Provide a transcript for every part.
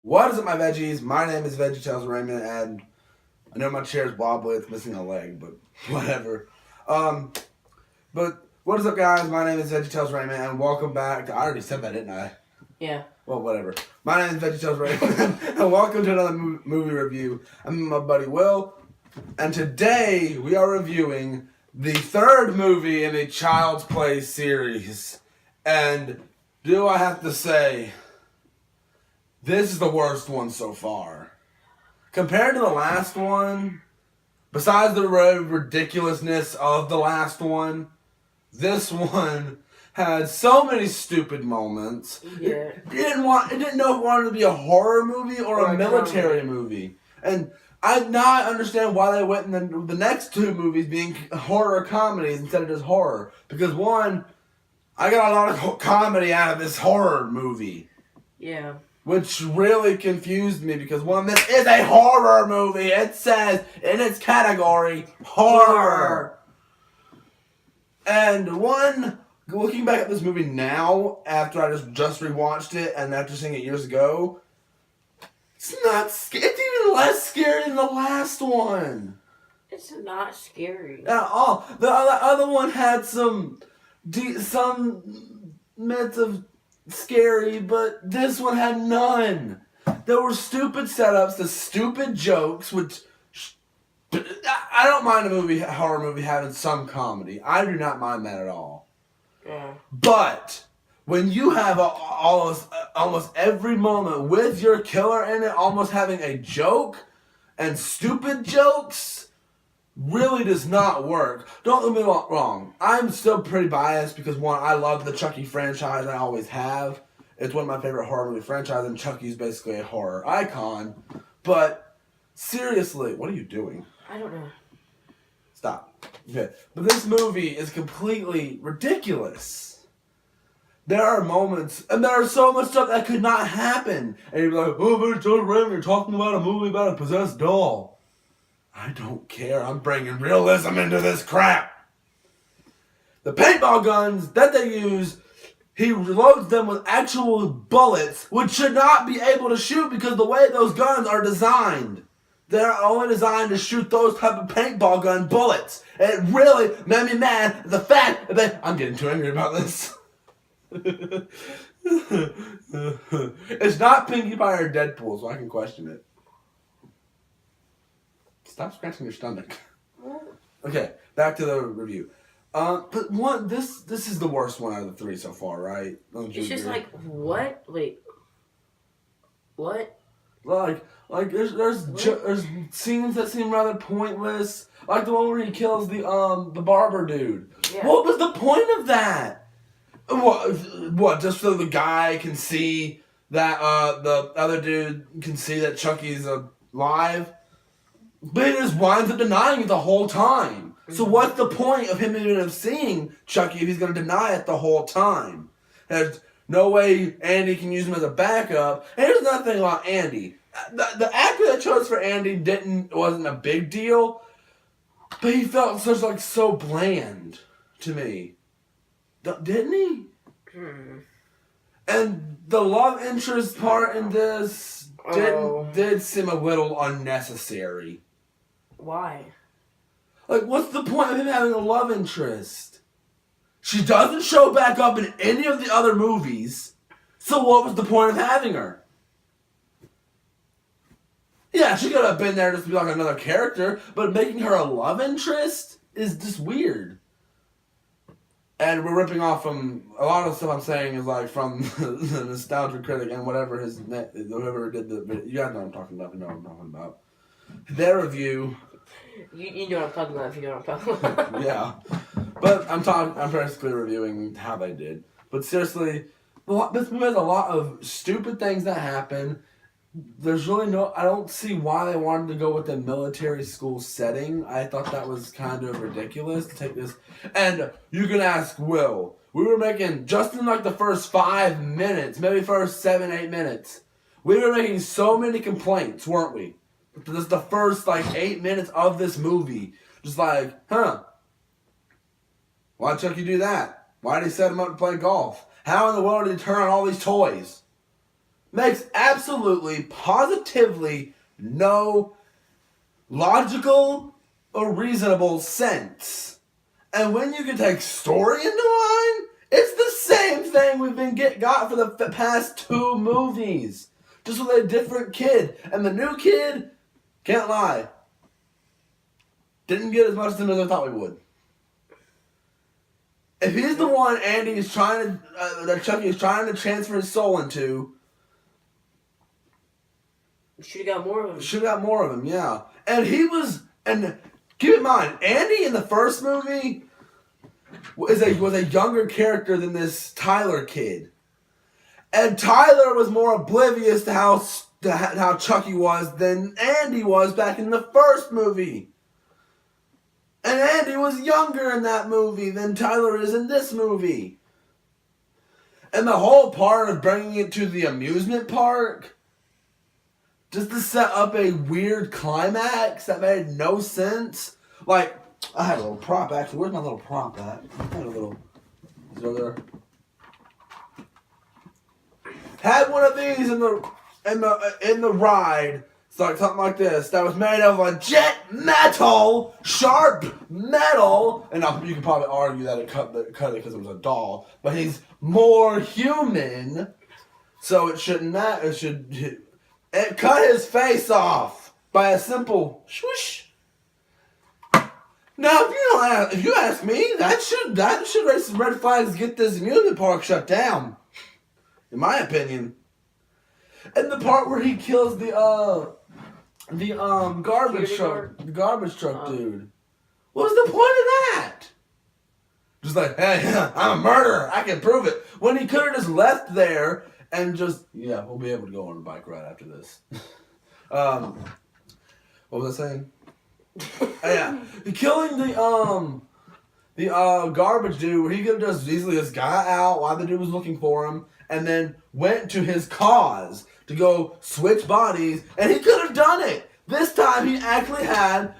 What is up, my veggies? My name is VeggieTales Raymond, and I know my chair is wobbly, it's missing a leg, but whatever. But what is up, guys? My name is VeggieTales Raymond, and welcome back to... I already said that, didn't I? Yeah. Well, whatever. My name is VeggieTales Raymond, and welcome to another movie review. I'm my buddy Will, and today we are reviewing the third movie in the Child's Play series. And do I have to say... this is the worst one so far. Compared to the last one, besides the ridiculousness of the last one, this one had so many stupid moments. Yeah. It didn't know if it wanted to be a horror movie or a military movie. And I now understand why they went in the next two movies being horror comedies instead of just horror. Because one, I got a lot of comedy out of this horror movie. Yeah. Which really confused me because one, this is a horror movie. It says in its category, horror. And one, looking back at this movie now, after I just rewatched it and after seeing it years ago, it's even less scary than the last one. It's not scary. At all. The other one had some myths of scary, but this one had none. There were stupid setups, the stupid jokes, which I don't mind a horror movie having some comedy. I do not mind that at all. Yeah. But when you have almost every moment with your killer in it, almost having a joke and stupid jokes, really does not work. Don't get me wrong. I'm still pretty biased because, one, I love the Chucky franchise. I always have. It's one of my favorite horror movie franchises, and Chucky's basically a horror icon. But, seriously, what are you doing? I don't know. Stop. Okay. But this movie is completely ridiculous. There are moments, and there are so much stuff that could not happen. And you're like, oh, but it's so random. You're talking about a movie about a possessed doll. I don't care. I'm bringing realism into this crap. The paintball guns that they use, he loads them with actual bullets, which should not be able to shoot because the way those guns are designed. They're only designed to shoot those type of paintball gun bullets. And it really made me mad at the fact that I'm getting too angry about this. It's not Pinkie Pie or Deadpool, so I can question it. Stop scratching your stomach. Okay, back to the review. But one, this is the worst one out of the three so far, right? It's just like, what? Wait. What? Like there's scenes that seem rather pointless. Like the one where he kills the barber dude. Yeah. What was the point of that? What? Just so the guy can see that the other dude can see that Chucky's alive? But he just winds up denying it the whole time. So what's the point of him even seeing Chucky if he's going to deny it the whole time? There's no way Andy can use him as a backup. And here's another thing about Andy. The actor that chose for Andy wasn't a big deal, but he felt so bland to me. Didn't he? And the love interest part in this did seem a little unnecessary. Why? Like, what's the point of him having a love interest? She doesn't show back up in any of the other movies, so what was the point of having her? Yeah, she could have been there just to be like another character, but making her a love interest is just weird. And we're ripping off from a lot of stuff I'm saying is like from the Nostalgia Critic and whoever did the. You guys know what I'm talking about. You know what I'm talking about. Their review. You know what I'm talking about if you know what I'm talking about. Yeah, but I'm basically reviewing how they did. But seriously, this movie has a lot of stupid things that happen. There's really I don't see why they wanted to go with the military school setting. I thought that was kind of ridiculous to take this. And you can ask Will. We were making, just in like the first 5 minutes, maybe first 7-8 minutes, we were making so many complaints, weren't we? This is the first 8 minutes of this movie. Just like, why'd Chucky do that? Why did he set him up to play golf? How in the world did he turn on all these toys? makes absolutely, positively no logical or reasonable sense. And when you can take story into line, it's the same thing we've been got for the past 2 movies. Just with a different kid. And the new kid, can't lie, didn't get as much as I thought we would. If he's the one Andy is trying to, that Chucky is trying to transfer his soul into, should have got more of him. Should have got more of him, yeah. And he was, and keep in mind, Andy in the first movie was a younger character than this Tyler kid. And Tyler was more oblivious to how Chucky was than Andy was back in the first movie. And Andy was younger in that movie than Tyler is in this movie. And the whole part of bringing it to the amusement park, just to set up a weird climax that made no sense. Like, I had a little prop, actually. Where's my little prop at? I had a little... Is it over there? Had one of these in the ride, something like this, that was made of legit metal, sharp metal, and you could probably argue that it cut it because it was a doll, but he's more human, so it shouldn't matter. It cut his face off by a simple swoosh. Now, if you ask me, that should raise some red flags to get this amusement park shut down, in my opinion. And the part where he kills the garbage truck dude. What was the point of that? Just like, hey, I'm a murderer. I can prove it. When he could have just left there and just, yeah, we'll be able to go on a bike ride after this. What was I saying? Yeah, killing the garbage dude, where he could have just easily just got out while the dude was looking for him, and then went to his cause to go switch bodies, and he could have done it. This time he actually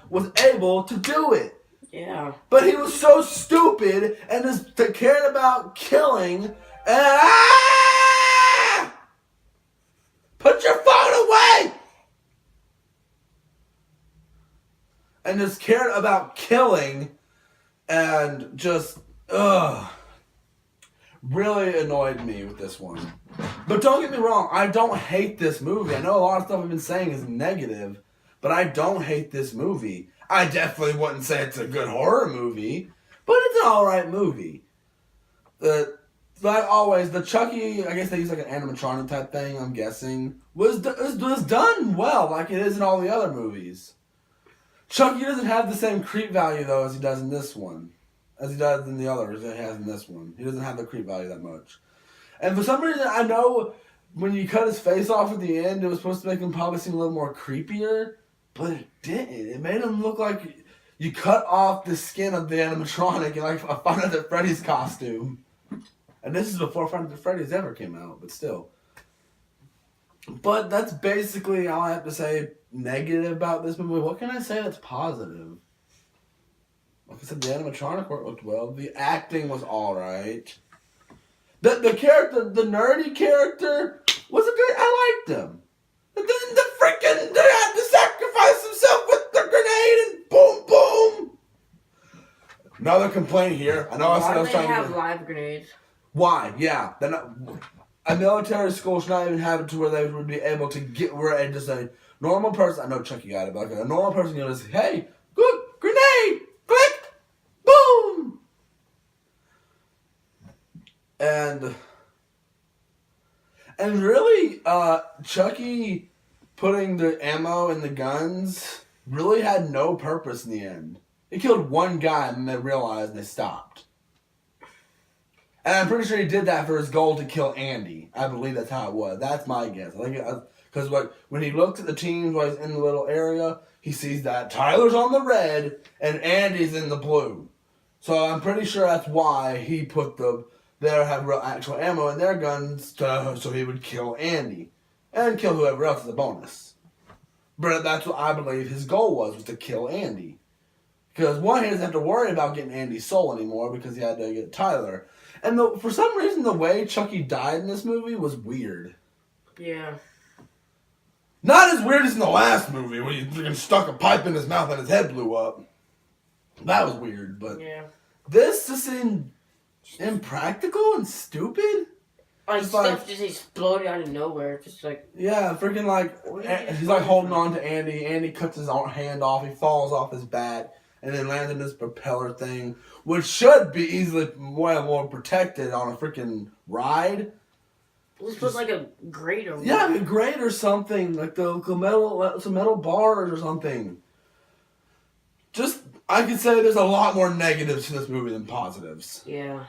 was able to do it. Yeah. But he was so stupid and just cared about killing. And put your phone away! And just cared about killing and just, really annoyed me with this one. But don't get me wrong, I don't hate this movie. I know a lot of stuff I've been saying is negative, but I don't hate this movie. I definitely wouldn't say it's a good horror movie, but it's an alright movie. Like always, the Chucky, I guess they use like an animatronic type thing, I'm guessing, was done well, like it is in all the other movies. Chucky doesn't have the same creep value, though, as he does in this one. As he does in the others that he has in this one. He doesn't have the creep value that much. And for some reason, I know when you cut his face off at the end, it was supposed to make him probably seem a little more creepier, but it didn't. It made him look like you cut off the skin of the animatronic in like a Five Nights at Freddy's costume. And this is before Five Nights at Freddy's ever came out, but still. But that's basically all I have to say negative about this movie. What can I say that's positive? Like I said, the animatronic work looked well. The acting was alright. The character, the nerdy character, wasn't good. I liked him. The freaking, they had to sacrifice himself with the grenade and boom, boom. Another complaint here. I know I said I was trying to... Why do they have live grenades? Why? Yeah. They're not... A military school should not even have it to where they would be able to get where and just a normal person. I know Chucky got it, but like a normal person, just hey, good grenade, click, boom, and really, Chucky putting the ammo in the guns really had no purpose in the end. It killed one guy, and they realized and they stopped. And I'm pretty sure he did that for his goal to kill Andy. I believe that's how it was. That's my guess. I think because when he looks at the teams while he's in the little area, he sees that Tyler's on the red and Andy's in the blue. So I'm pretty sure that's why he put have real actual ammo in their guns so he would kill Andy and kill whoever else as a bonus. But that's what I believe his goal was to kill Andy. Because one, he doesn't have to worry about getting Andy's soul anymore because he had to get Tyler. And for some reason, the way Chucky died in this movie was weird. Yeah. Not as weird as in the last movie when he freaking stuck a pipe in his mouth and his head blew up. That was weird, but Yeah. this just seemed impractical and stupid. Like Just stuff just exploded out of nowhere, just like freaking he's like holding on to Andy. Andy cuts his hand off. He falls off his back and then lands in this propeller thing, which should be easily way more protected on a freaking ride. Let's put like a grate or a grate or something like some metal bars or something. Just I could say there's a lot more negatives to this movie than positives. Yeah,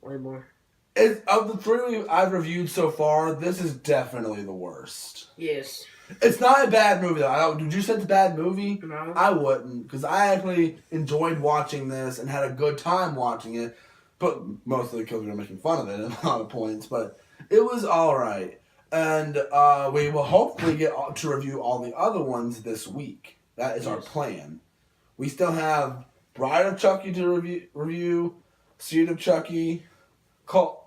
way more. Of the three I've reviewed so far, this is definitely the worst. Yes. It's not a bad movie, though. Would you say it's a bad movie? No. I wouldn't, because I actually enjoyed watching this and had a good time watching it, but mostly because we were making fun of it at a lot of points, but it was alright. And we will hopefully get to review all the other ones this week. That is our plan. We still have Bride of Chucky to review, Seed of Chucky, Curse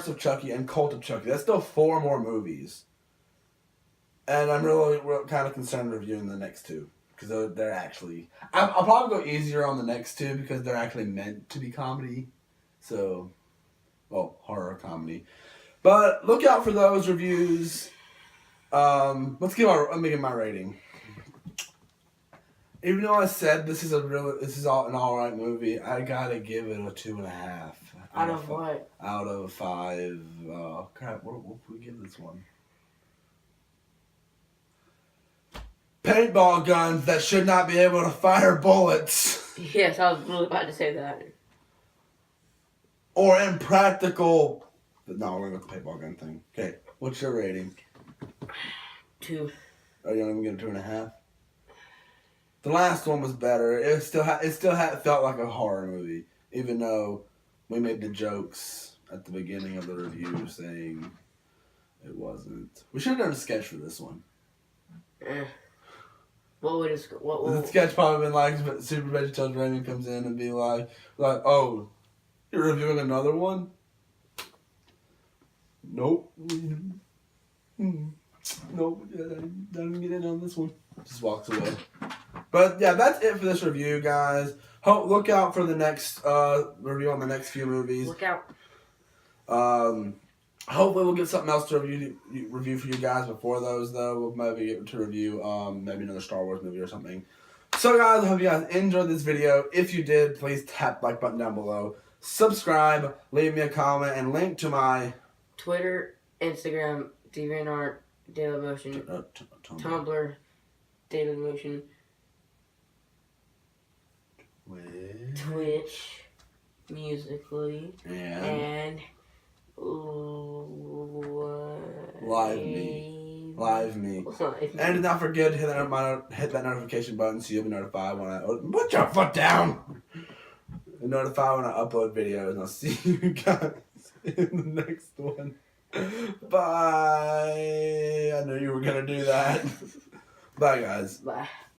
of Chucky, and Cult of Chucky. That's still 4 more movies. And I'm really kind of concerned reviewing the next 2. Because they're actually... I'll probably go easier on the next 2 because they're actually meant to be comedy. So, well, horror comedy. But look out for those reviews. Let me give my rating. Even though I said this is an alright movie, I gotta give it a 2.5. Out of what? Out of 5. Crap, what would we give this one? Paintball guns that should not be able to fire bullets. Yes, I was really about to say that. Or impractical. No, we're going to go with the paintball gun thing. Okay, what's your rating? 2. Are you going to give it 2.5? The last one was better. It still felt like a horror movie, even though we made the jokes at the beginning of the review saying it wasn't. We should have done a sketch for this one. What would it? The sketch probably been like Super VeggieTales Raymond comes in and be like, oh, you're reviewing another one? Nope. Nope. Doesn't get in on this one. Just walks away. But yeah, that's it for this review, guys. Look out for the next review on the next few movies. Look out. Hopefully we'll get something else to review for you guys before those, though. We'll maybe get to review maybe another Star Wars movie or something. So, guys, I hope you guys enjoyed this video. If you did, please tap the like button down below. Subscribe, leave me a comment, and link to my Twitter, Instagram, deviant, dailymotion, Tumblr, dailymotion, Twitch, Musically, and Live me. And do not forget to hit that notification button so you'll be notified when I put your foot down. And notify when I upload videos. And I'll see you guys in the next one. Bye. I knew you were gonna do that. Bye, guys. Bye.